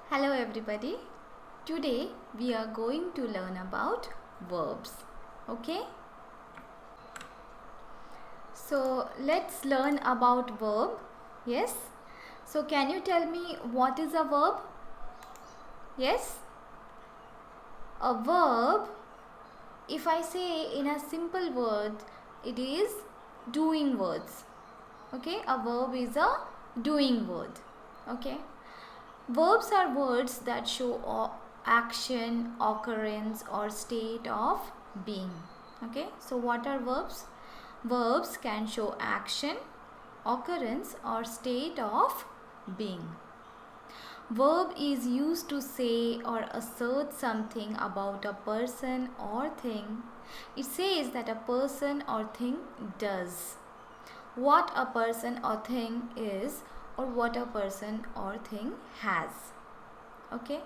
Hello everybody. Today we are going to learn about verbs. Okay? So let's learn about verb. Yes? So can you tell me what is a verb? Yes? A verb, if I say in a simple word, it is doing words. Okay? A verb is a doing word. Okay? Verbs are words that show action, occurrence or state of being. Okay, so what are verbs? Verbs can show action, occurrence or state of being. Verb is used to say or assert something about a person or thing. It says that a person or thing does, what a person or thing is, or what a person or thing has. Okay,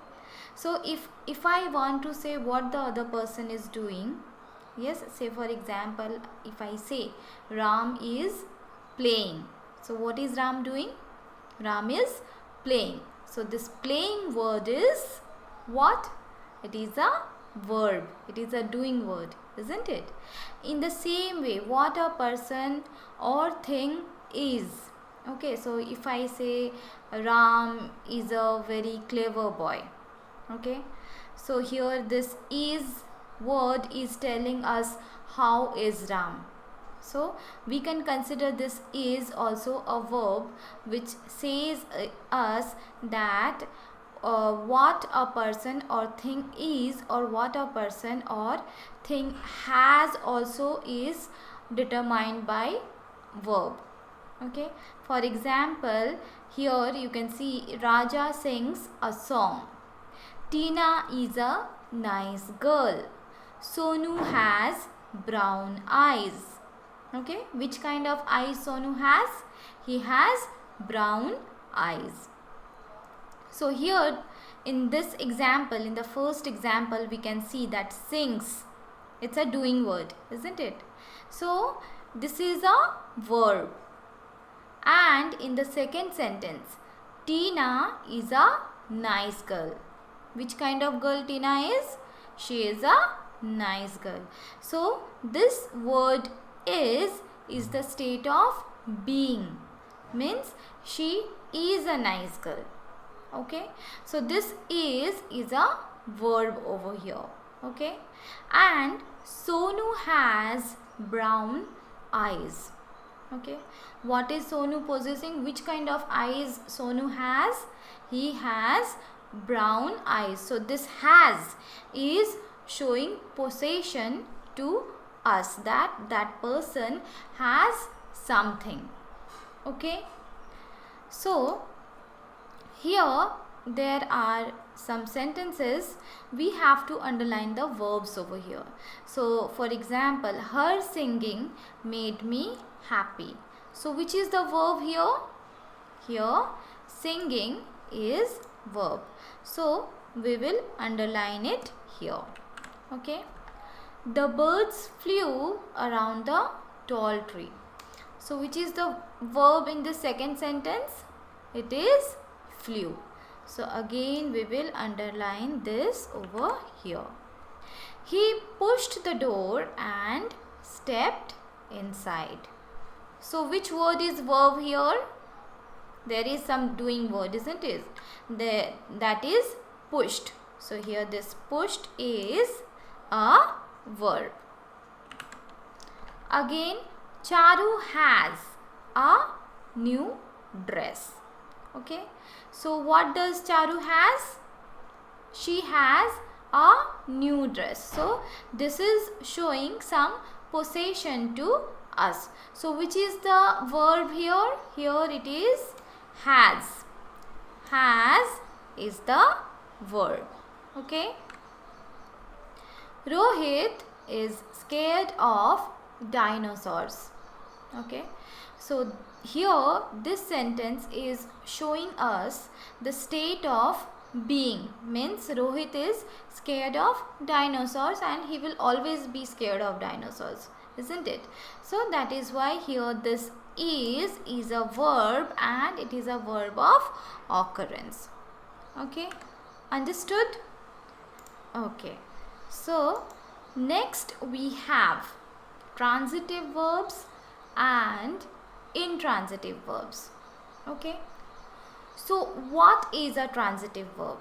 so if I want to say what the other person is doing, yes, say for example, if I say Ram is playing, so what is Ram doing? Ram is playing. So this playing word is what? It is a verb. It is a doing word, isn't it? In the same way, what a person or thing is. Okay, so if I say Ram is a very clever boy. Okay, so here this is word is telling us how is Ram. So we can consider this is also a verb which says us that what a person or thing is or what a person or thing has also is determined by verb. Okay, for example, here you can see Raja sings a song. Tina is a nice girl. Sonu has brown eyes. Okay, which kind of eyes Sonu has? He has brown eyes. So here in this example, in the first example, we can see that sings. It's a doing word, isn't it? So this is a verb. And in the second sentence, Tina is a nice girl. Which kind of girl Tina is? She is a nice girl. So this word is the state of being. Means she is a nice girl. Okay. So this is a verb over here. Okay. And Sonu has brown eyes. Okay, what is Sonu possessing? Which kind of eyes Sonu has? He has brown eyes. So this has is showing possession to us, that person has something. Okay, so here there are some sentences. We have to underline the verbs over here. So for example, her singing made me happy. So which is the verb here? Here singing is verb. So we will underline it here. Okay. The birds flew around the tall tree. So which is the verb in the second sentence? It is flew. So again we will underline this over here. He pushed the door and stepped inside. So which word is verb here? There is some doing word, isn't it? That is pushed. So here this pushed is a verb. Again, Charu has a new dress. Okay. So what does Charu has? She has a new dress. So this is showing some possession to us. So which is the verb here? Here it is has. Has is the verb. Okay. Rohit is scared of dinosaurs. Okay. So here this sentence is showing us the state of being. Means Rohit is scared of dinosaurs and he will always be scared of dinosaurs, isn't it? So that is why here this is a verb and it is a verb of occurrence. Okay, understood? Okay, so next we have transitive verbs and intransitive verbs. Okay, so what is a transitive verb?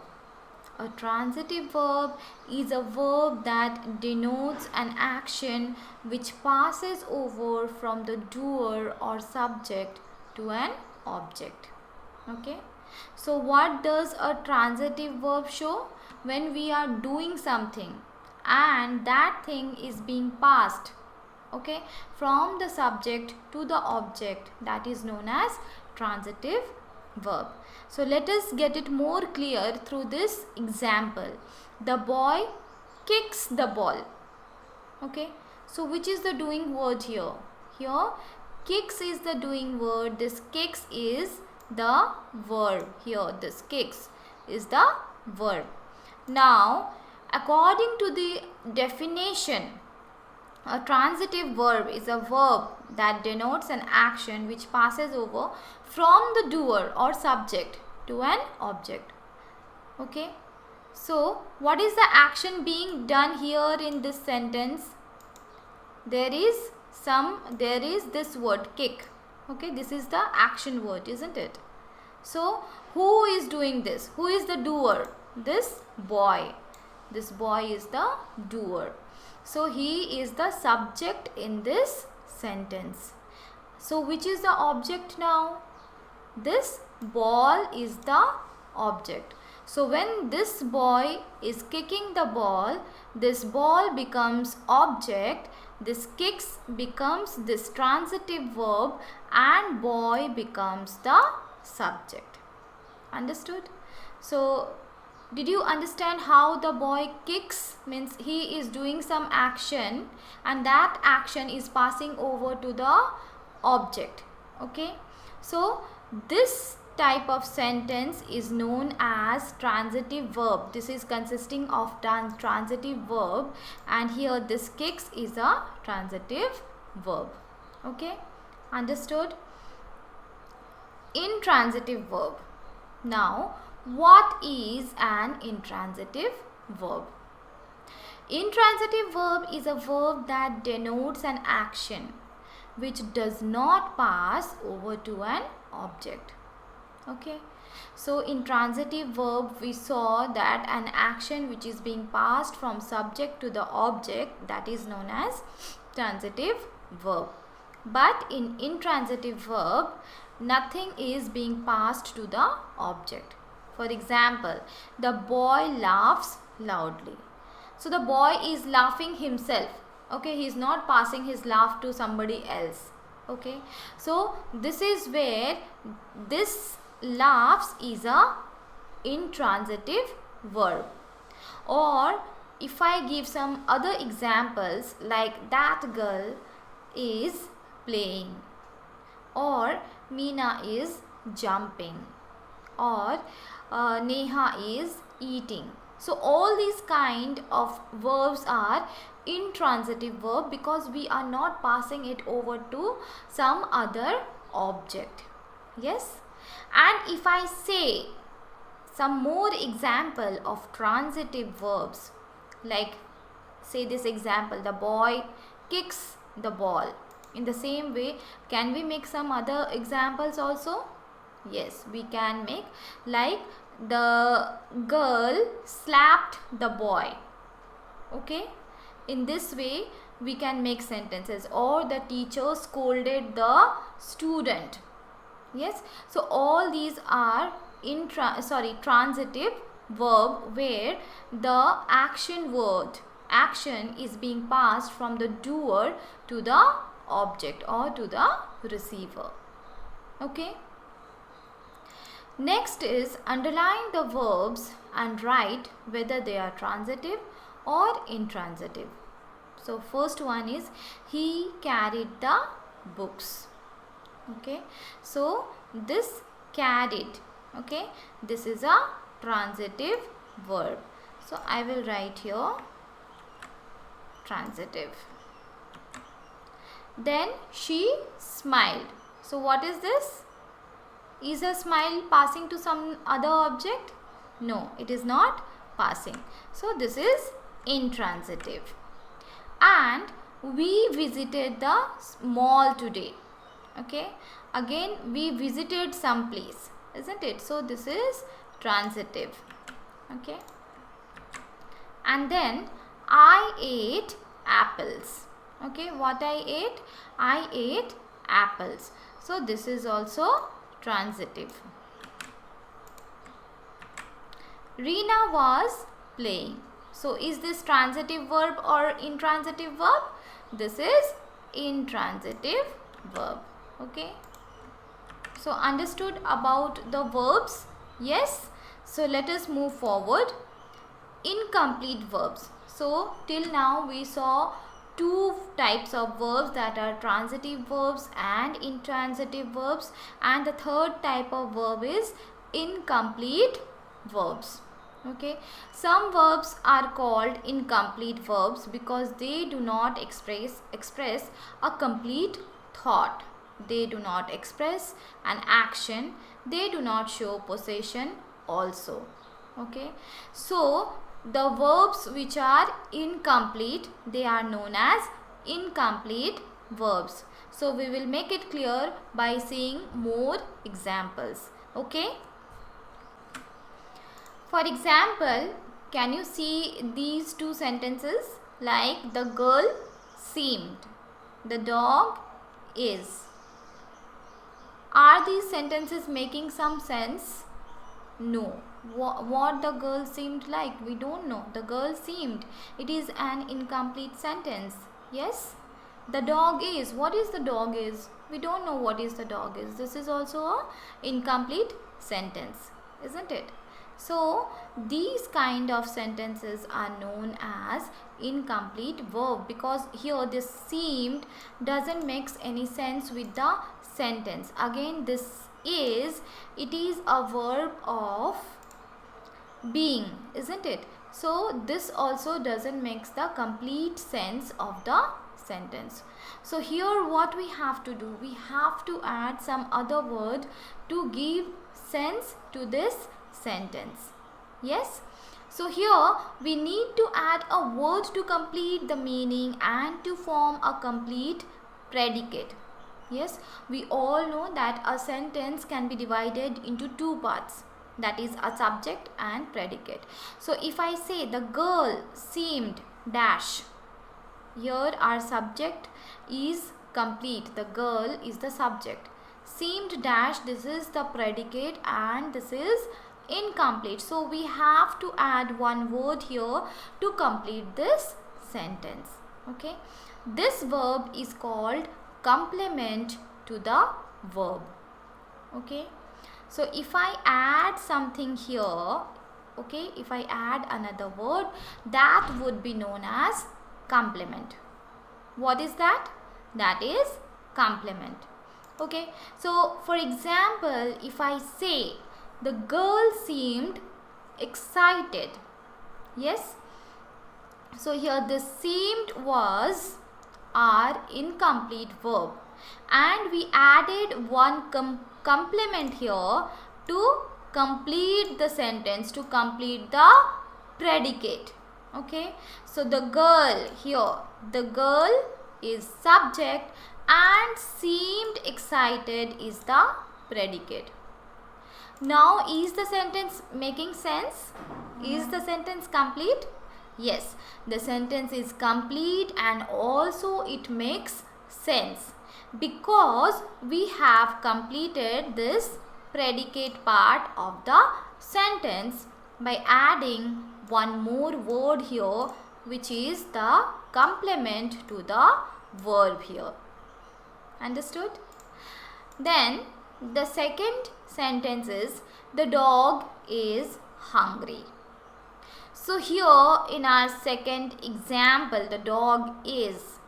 A transitive verb is a verb that denotes an action which passes over from the doer or subject to an object. Okay, so what does a transitive verb show? When we are doing something and that thing is being passed, okay, from the subject to the object, that is known as transitive verb. So let us get it more clear through this example. The boy kicks the ball. Okay, so which is the doing word here? Here kicks is the doing word. This kicks is the verb. Here this kicks is the verb. Now according to the definition, a transitive verb is a verb that denotes an action which passes over from the doer or subject to an object. Okay, so what is the action being done here in this sentence? There is this word kick. Okay, this is the action word, isn't it? So who is doing this? Who is the doer? This boy. This boy is the doer. So he is the subject in this sentence. So which is the object now? This ball is the object. So when this boy is kicking the ball, this ball becomes object, this kicks becomes this transitive verb, and boy becomes the subject. Understood? So did you understand how the boy kicks? Means he is doing some action and that action is passing over to the object. Okay, so this type of sentence is known as transitive verb. This is consisting of transitive verb, and here this kicks is a transitive verb. Okay, understood? Intransitive verb. Now what is an intransitive verb? Intransitive verb is a verb that denotes an action which does not pass over to an object. Okay, so in transitive verb we saw that an action which is being passed from subject to the object, that is known as transitive verb. But in intransitive verb, nothing is being passed to the object. For example, the boy laughs loudly. So the boy is laughing himself. Okay, he is not passing his laugh to somebody else. Okay, so this is where this laughs is a intransitive verb. Or if I give some other examples, like that girl is playing, or Meena is jumping, or Neha is eating. So all these kind of verbs are intransitive verb because we are not passing it over to some other object. Yes, and if I say some more example of transitive verbs, like say this example, the boy kicks the ball. In the same way, can we make some other examples also? Yes, we can make, like the girl slapped the boy. Okay, in this way we can make sentences. Or the teacher scolded the student. Yes, so all these are transitive verb where the action is being passed from the doer to the object or to the receiver. Okay, next is underline the verbs and write whether they are transitive or intransitive. So first one is he carried the books. Okay, so this carried, okay, this is a transitive verb. So I will write here transitive. Then she smiled. So what is this? Is a smile passing to some other object? No, it is not passing. So this is intransitive. And we visited the mall today. Okay, again we visited some place, isn't it? So this is transitive. Okay, and then I ate apples. Okay, what I ate? I ate apples. So this is also transitive. Reena was playing. So is this transitive verb or intransitive verb? This is intransitive verb. Okay. So understood about the verbs? Yes. So let us move forward. Incomplete verbs. So till now we saw two types of verbs, that are transitive verbs and intransitive verbs, and the third type of verb is incomplete verbs. Okay, some verbs are called incomplete verbs because they do not express a complete thought. They do not express an action. They do not show possession also. Okay, so the verbs which are incomplete, they are known as incomplete verbs. So we will make it clear by seeing more examples. Okay. For example, can you see these two sentences? Like the girl seemed, the dog is. Are these sentences making some sense? No. What the girl seemed like? We don't know. The girl seemed. It is an incomplete sentence. Yes? The dog is. What is the dog is? We don't know what is the dog is. This is also an incomplete sentence, isn't it? So these kind of sentences are known as incomplete verb because here this seemed doesn't make any sense with the sentence. Again, it is a verb of being, isn't it? So this also doesn't make the complete sense of the sentence. So here what we have to do, we have to add some other word to give sense to this sentence. Yes, so here we need to add a word to complete the meaning and to form a complete predicate. Yes, we all know that a sentence can be divided into two parts, that is a subject and predicate. So if I say the girl seemed dash, here our subject is complete, the girl is the subject. Seemed dash, this is the predicate and this is incomplete. So we have to add one word here to complete this sentence. Okay, this verb is called complement to the verb. Okay, so if I add something here, okay, if I add another word, that would be known as complement. What is that? That is complement. Okay, so for example, if I say the girl seemed excited. Yes, so here the seemed was our incomplete verb and we added one complement here to complete the sentence, to complete the predicate. Okay, so the girl, here the girl is subject and seemed excited is the predicate. Now is the sentence making sense? Is the sentence complete? Yes, the sentence is complete and also it makes sense because we have completed this predicate part of the sentence by adding one more word here, which is the complement to the verb here. Understood? Then the second sentence is the dog is hungry. So here in our second example, the dog is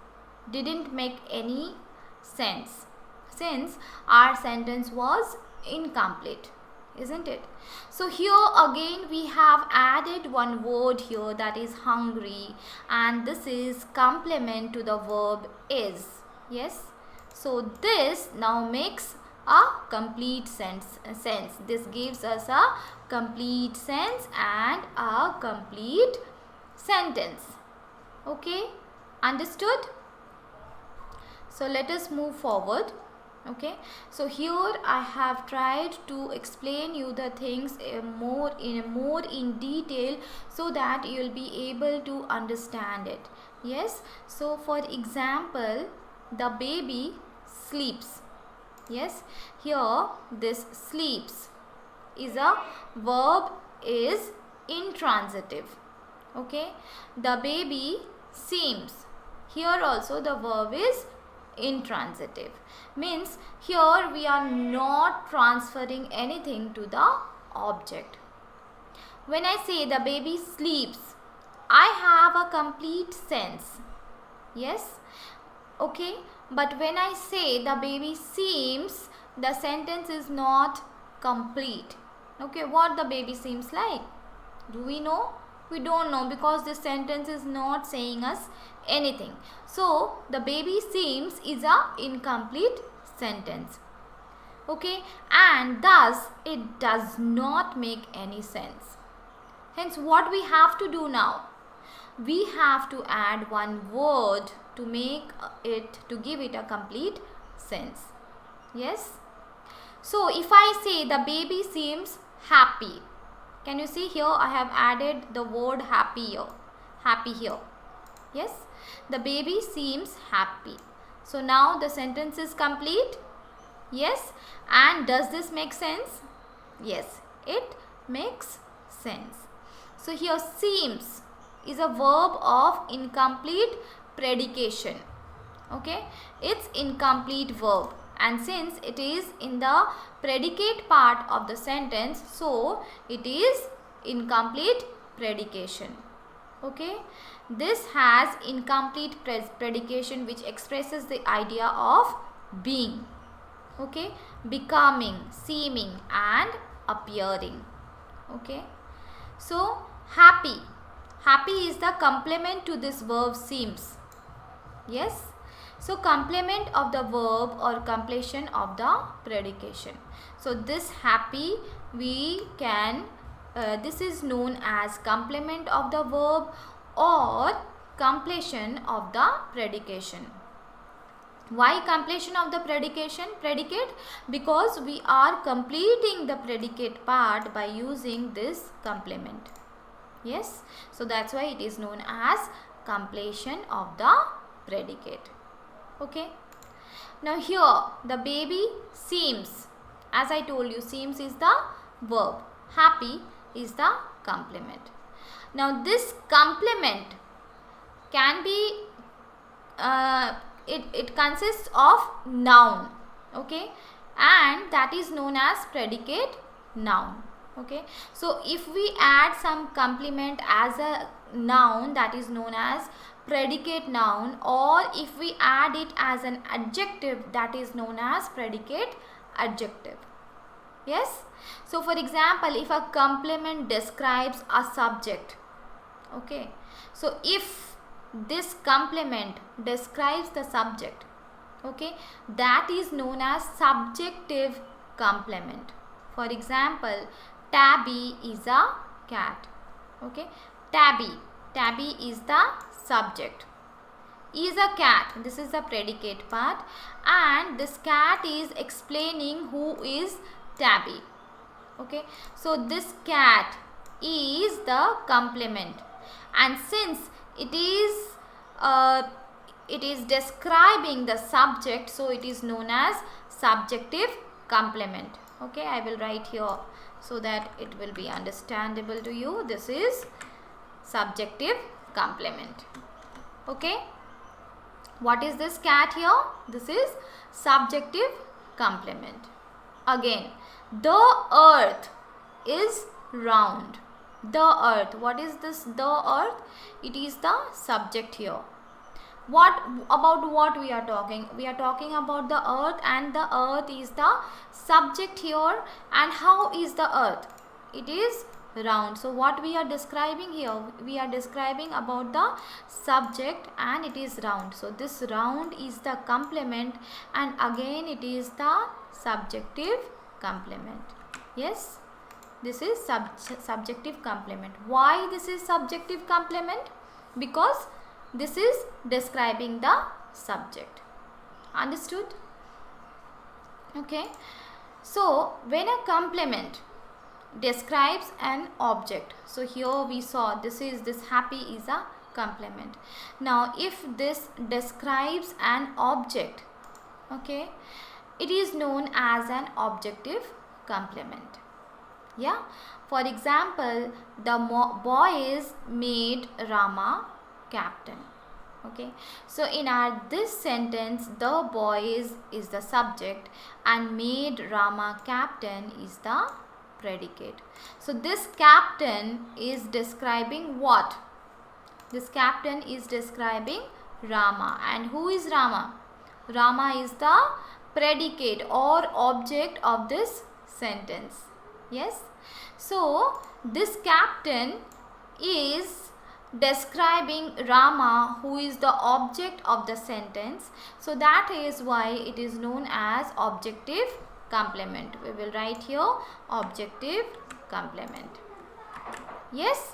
didn't make any sense since our sentence was incomplete, isn't it? So here again we have added one word here, that is hungry, and this is complement to the verb is. Yes, so this now makes a complete sense. This gives us a complete sense and a complete sentence. Okay, understood? So let us move forward. Okay, so here I have tried to explain you the things more in detail, so that you will be able to understand it. Yes, so for example, the baby sleeps. Yes, here this sleeps is a verb, is intransitive. Okay, the baby seems, here also the verb is intransitive, means here we are not transferring anything to the object. When I say the baby sleeps, I have a complete sense. Yes, okay, but when I say the baby seems, the sentence is not complete. Okay, what the baby seems like? Do we know? We don't know, because this sentence is not saying us anything. So the baby seems is a incomplete sentence. Okay, and thus it does not make any sense. Hence, what we have to do now? We have to add one word to make it, to give it a complete sense. Yes. So if I say the baby seems happy, can you see here I have added the word happy here. Happy here. Yes, the baby seems happy. So now the sentence is complete. Yes, and does this make sense? Yes, it makes sense. So here seems is a verb of incomplete predication. Okay, it's incomplete verb, and since it is in the predicate part of the sentence, so it is incomplete predication. Okay, this has incomplete predication, which expresses the idea of being. Okay, becoming, seeming and appearing. Okay, so happy is the complement to this verb seems. Yes, so complement of the verb or completion of the predication. So this happy, we can this is known as complement of the verb or completion of the predication. Why completion of the predicate? Because we are completing the predicate part by using this complement. Yes, so that's why it is known as completion of the predicate. Okay, now here the baby seems, as I told you, seems is the verb, happy is the complement. Now this complement can be it consists of noun. Okay, and that is known as predicate noun. Okay, so if we add some complement as a noun, that is known as predicate noun, or if we add it as an adjective, that is known as predicate adjective. Yes, so for example, if a complement describes a subject, okay, so if this complement describes the subject, okay, that is known as subjective complement. For example, Tabby is a cat. Okay, Tabby is the subject. Is a cat, this is the predicate part, and this cat is explaining who is Tabby. Okay, so this cat is the complement, and since it is describing the subject, so it is known as subjective complement. Okay, I will write here so that it will be understandable to you. This is subjective complement. Okay, what is this cat here? This is subjective complement. Again, the earth is round. The earth, what is this? The earth, it is the subject here. What about what we are talking? We are talking about the earth, and the earth is the subject here. And how is the earth? It is round. So what we are describing here? We are describing about the subject, and it is round. So this round is the complement, and again it is the subjective complement. Yes, this is subjective complement. Why this is subjective complement? Because this is describing the subject. Understood? Okay. So when a complement describes an object, so here we saw this happy is a complement. Now if this describes an object, okay, it is known as an objective complement. Yeah, for example, the boys made Rama captain. Okay, so in this sentence, the boys is the subject and made Rama captain is the predicate. So this captain is describing what? This captain is describing Rama. And who is Rama? Rama is the predicate or object of this sentence. Yes. So this captain is describing Rama, who is the object of the sentence. So that is why it is known as objective complement. We will write here objective complement. Yes.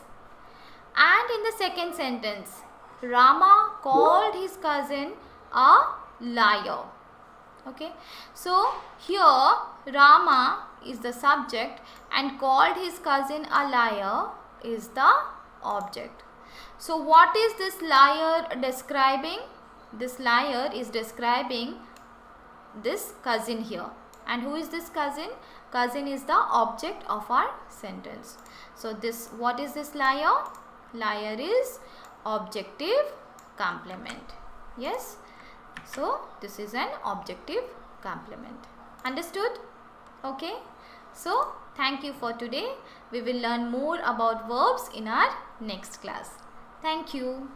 And in the second sentence, Rama called his cousin a liar. Okay. So here Rama is the subject and called his cousin a liar is the object. So what is this liar describing? This liar is describing this cousin here. And who is this cousin? Cousin is the object of our sentence. So this, what is this liar? Liar is objective complement. Yes. So this is an objective complement. Understood? Okay. So thank you for today. We will learn more about verbs in our next class. Thank you.